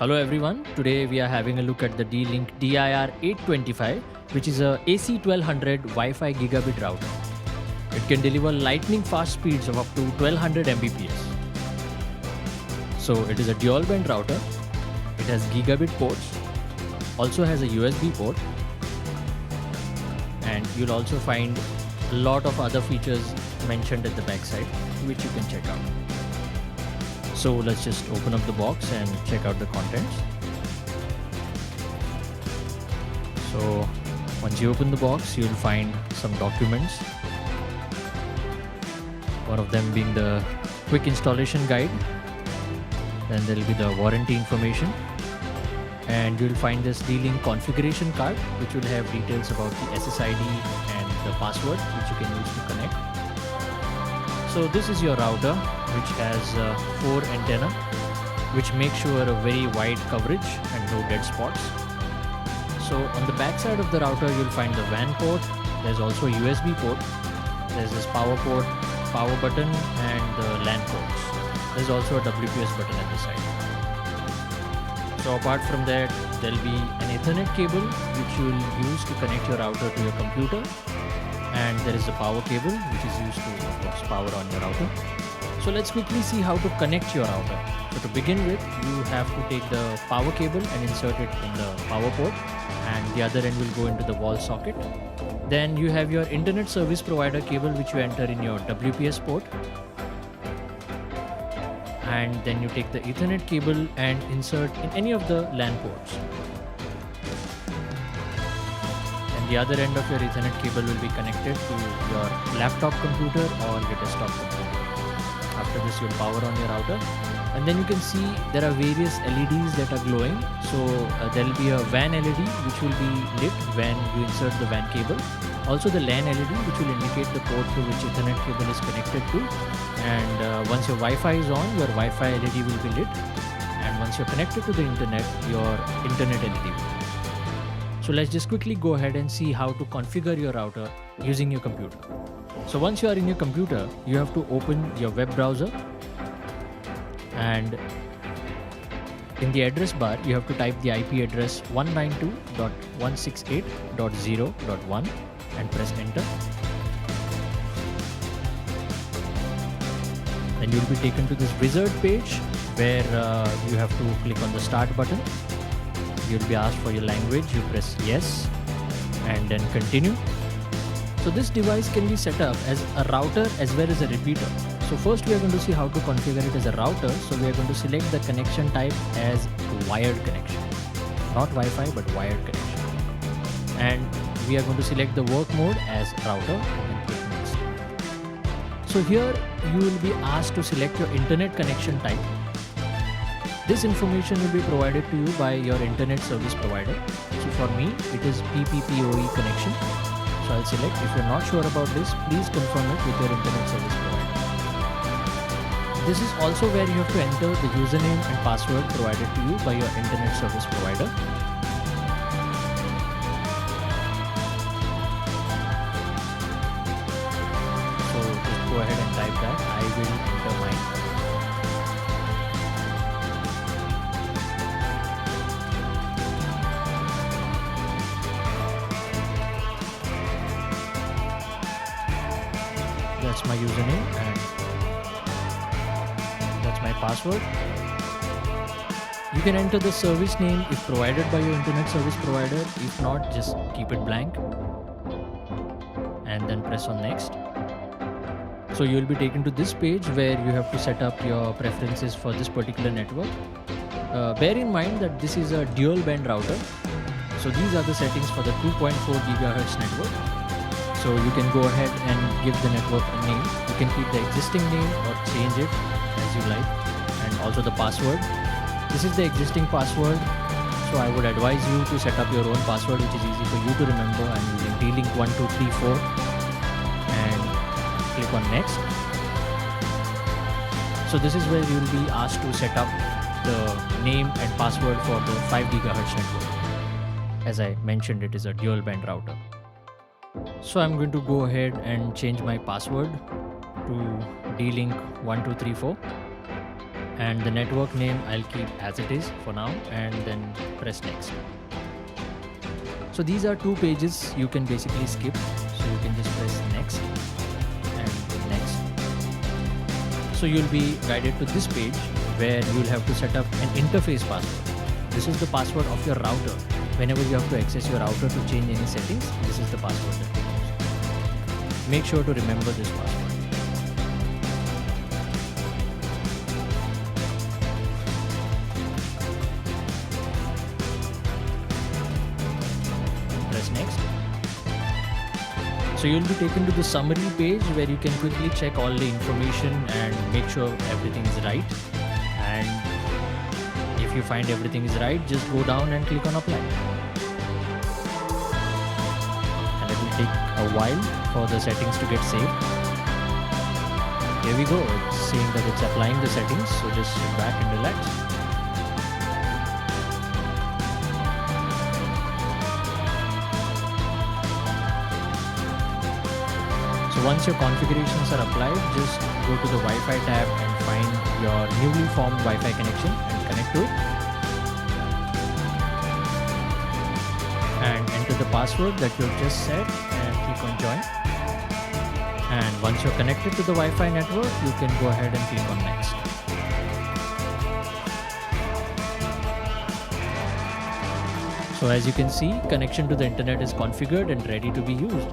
Hello everyone, today we are having a look at the Dlink DIR-825, which is a AC1200 Wi-Fi gigabit router. It can deliver lightning fast speeds of up to 1200 Mbps. So it is a dual band router, it has gigabit ports, also has a USB port, and you'll also find a lot of other features mentioned at the backside, which you can check out. So let's just open up the box and check out the contents. So once you open the box, you'll find some documents. One of them being the quick installation guide. Then there'll be the warranty information. And you'll find this Dlink configuration card, which will have details about the SSID and the password, which you can use to connect. So this is your router, which has 4 antennas, which make sure a very wide coverage and no dead spots. So on the back side of the router, you'll find the WAN port. There's also a USB port. There's this power port, power button, and the LAN ports. There's also a WPS button at the side. So apart from that, there'll be an Ethernet cable, which you'll use to connect your router to your computer. And there is a power cable, which is used to, of course, power on your router. So let's quickly see how to connect your router. So to begin with, you have to take the power cable and insert it in the power port, and the other end will go into the wall socket. Then you have your internet service provider cable, which you enter in your WPS port. And then you take the Ethernet cable and insert in any of the LAN ports. The other end of your Ethernet cable will be connected to your laptop computer or your desktop computer. After this, you'll power on your router, and then you can see there are various LEDs that are glowing. So there will be a WAN LED which will be lit when you insert the WAN cable. Also the LAN LED, which will indicate the port to which Ethernet cable is connected to. And once your Wi-Fi is on, your Wi-Fi LED will be lit. And once you're connected to the internet, your internet LED will be lit. So let's just quickly go ahead and see how to configure your router using your computer. So once you are in your computer, you have to open your web browser, and in the address bar, you have to type the IP address 192.168.0.1 and press enter. Then you'll be taken to this wizard page where you have to click on the start button. You'll be asked for your language, you press yes and then continue. So this device can be set up as a router as well as a repeater. So first we are going to see how to configure it as a router. So we are going to select the connection type as wired connection, not Wi-Fi but wired connection. And we are going to select the work mode as router and then click next. So here you will be asked to select your internet connection type. This information will be provided to you by your internet service provider. So for me, it is PPPoE connection. So I'll select. If you're not sure about this, please confirm it with your internet service provider. This is also where you have to enter the username and password provided to you by your internet service provider. So just go ahead and type that. I will enter mine. That's my username and that's my password. You can enter the service name if provided by your internet service provider. If not, just keep it blank and then press on next. So you will be taken to this page where you have to set up your preferences for this particular network. Bear in mind that this is a dual band router. So these are the settings for the 2.4 GHz network. So you can go ahead and give the network a name. You can keep the existing name or change it as you like. And also the password. This is the existing password. So I would advise you to set up your own password, which is easy for you to remember. I'm using Dlink1234 and click on next. So this is where you will be asked to set up the name and password for the 5 GHz network. As I mentioned, it is a dual band router. So I'm going to go ahead and change my password to Dlink1234 And the network name I'll keep as it is for now, and then press next. So these are two pages you can basically skip. So you can just press next and next. So you'll be guided to this page where you'll have to set up an interface password. This is the password of your router. Whenever you have to access your router to change any settings, this is the password that you use. Make sure to remember this password. Press next. So you'll be taken to the summary page where you can quickly check all the information and make sure everything is right. And if you find everything is right, just go down and click on apply. And it will take a while for the settings to get saved. Here we go. It's saying that it's applying the settings, so just sit back and relax. So once your configurations are applied, just go to the Wi-Fi tab and find your newly formed Wi-Fi connection and connect to it. And enter the password that you've just set and click on join. And once you're connected to the Wi-Fi network, you can go ahead and click on next. So as you can see, connection to the internet is configured and ready to be used.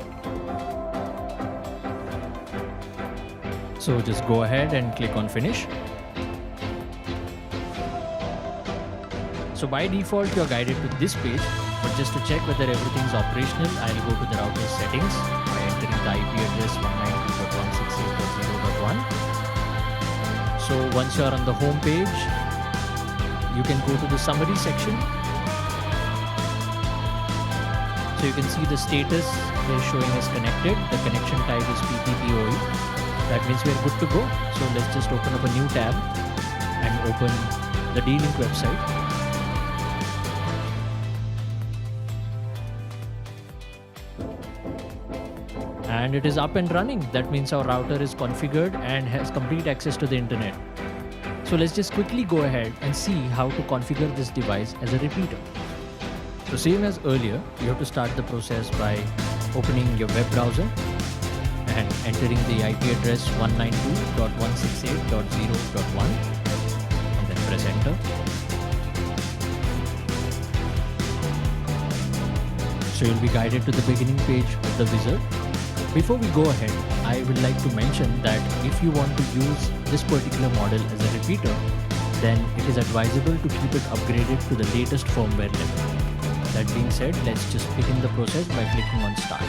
So just go ahead and click on finish. So by default, you're guided to this page, but just to check whether everything is operational, I'll go to the router settings by entering the IP address 192.168.0.1. So once you're on the home page, you can go to the summary section. So you can see the status is showing as connected. The connection type is PPPoE. That means we're good to go. So let's just open up a new tab and open the Dlink website. And it is up and running. That means our router is configured and has complete access to the internet. So let's just quickly go ahead and see how to configure this device as a repeater. So same as earlier, you have to start the process by opening your web browser and entering the IP address 192.168.0.1 and then press enter. So you'll be guided to the beginning page of the wizard. Before we go ahead, I would like to mention that if you want to use this particular model as a repeater, then it is advisable to keep it upgraded to the latest firmware level. That being said, let's just begin the process by clicking on start.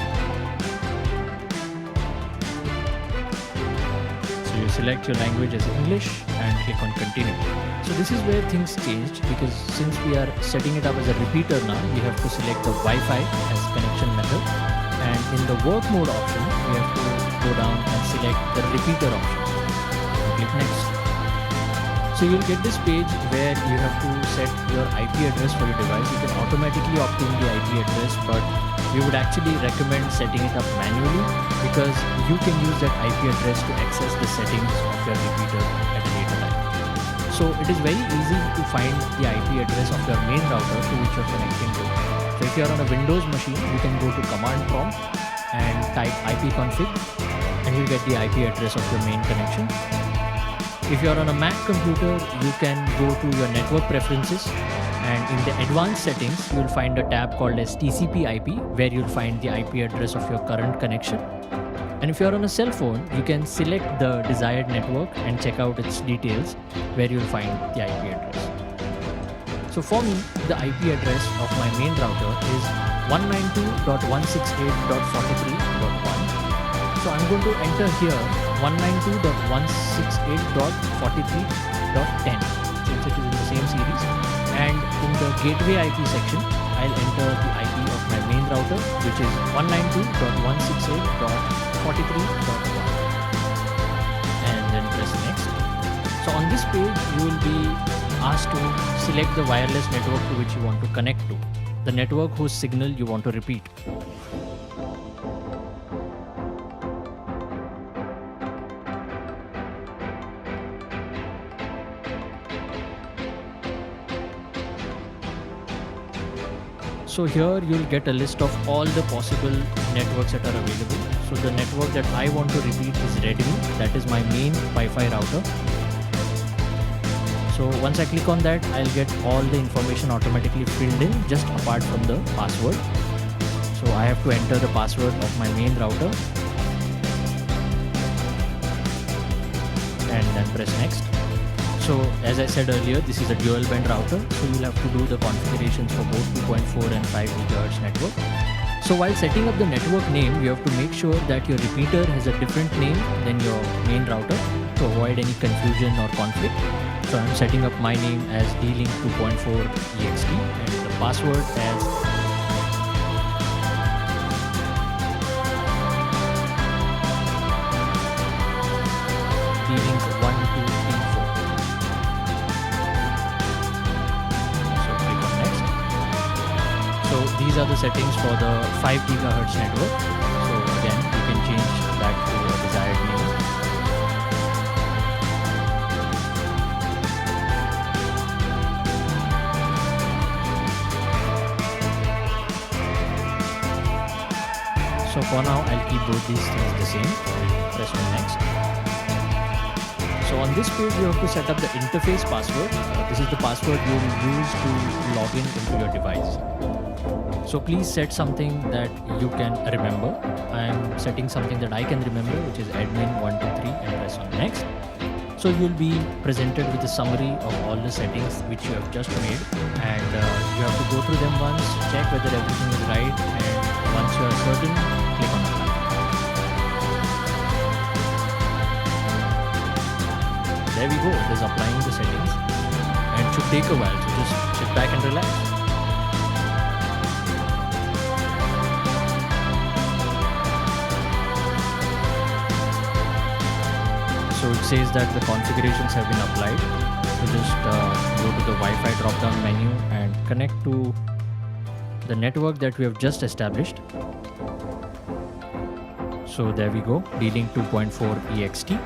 You select your language as English and click on continue. So this is where things changed, because since we are setting it up as a repeater now, we have to select the Wi-Fi as connection method, and in the work mode option we have to go down and select the repeater option and click next. So you'll get this page where you have to set your IP address for your device. You can automatically obtain the IP address, but we would actually recommend setting it up manually, because you can use that IP address to access the settings of your repeater at a later time. So it is very easy to find the IP address of your main router to which you're connecting to. So if you're on a Windows machine, you can go to command prompt and type ipconfig and you'll get the IP address of your main connection. If you're on a Mac computer, you can go to your network preferences, and in the advanced settings, you'll find a tab called as TCP/IP, where you'll find the IP address of your current connection. And if you're on a cell phone, you can select the desired network and check out its details, where you'll find the IP address. So for me, the IP address of my main router is 192.168.43.1. So I'm going to enter here 192.168.43.10, since it is in the same series. And in the gateway IP section, I'll enter the IP of my main router, which is 192.168.43.1, and then press next. So on this page, you will be asked to select the wireless network to which you want to connect to, the network whose signal you want to repeat. So here you'll get a list of all the possible networks that are available. So the network that I want to repeat is Redmi. That is my main Wi-Fi router. So once I click on that, I'll get all the information automatically filled in, just apart from the password. So I have to enter the password of my main router and then press next. So as I said earlier, this is a dual band router, so you'll have to do the configurations for both 2.4 and 5 GHz network. So while setting up the network name, you have to make sure that your repeater has a different name than your main router to avoid any confusion or conflict. So I'm setting up my name as Dlink 2.4 ext and the password as Dlink 1234. So click on next. So these are the settings for the 5 GHz network. So again, you can change that to a desired name. So for now, I'll keep both these things the same. Press on next. So on this page, you have to set up the interface password. This is the password you will use to log in into your device. So please set something that you can remember. I am setting something that I can remember, which is admin123, and press on next. So you'll be presented with a summary of all the settings which you have just made, and you have to go through them once, check whether everything is right, and once you are certain, click on apply. There we go, it is applying the settings, and it should take a while, so just sit back and relax. So it says that the configurations have been applied. So just go to the Wi-Fi drop-down menu and connect to the network that we have just established. So there we go, Dlink 2.4 ext.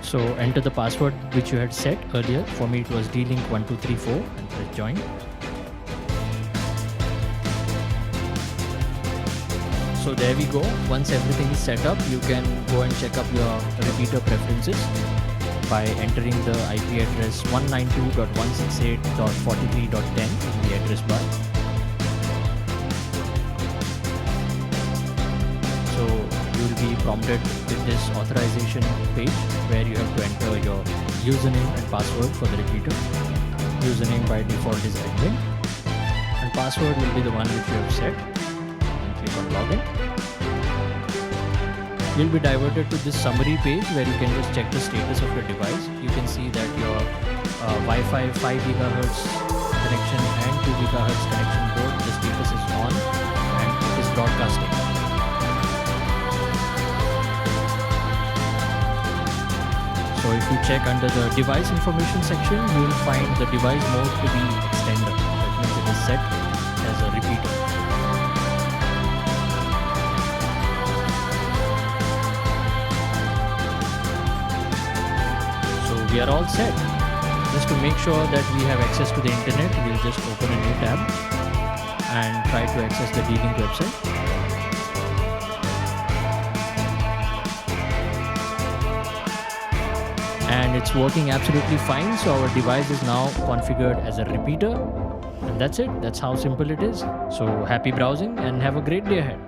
So enter the password which you had set earlier. For me it was Dlink 1234 and press join. So there we go. Once everything is set up, you can go and check up your repeater preferences by entering the IP address 192.168.43.10 in the address bar. So you will be prompted with this authorization page where you have to enter your username and password for the repeater. Username by default is admin, and password will be the one which you have set. Click on login. You'll be diverted to this summary page where you can just check the status of your device. You can see that your Wi-Fi 5 GHz connection and 2 GHz connection, both the status is on and it is broadcasting. So if you check under the device information section, you will find the device mode to be extender. That means it is set as a repeater. We are all set. Just to make sure that we have access to the internet, we'll just open a new tab and try to access the Dlink website. And it's working absolutely fine, so our device is now configured as a repeater. And that's it. That's how simple it is. So happy browsing and have a great day ahead.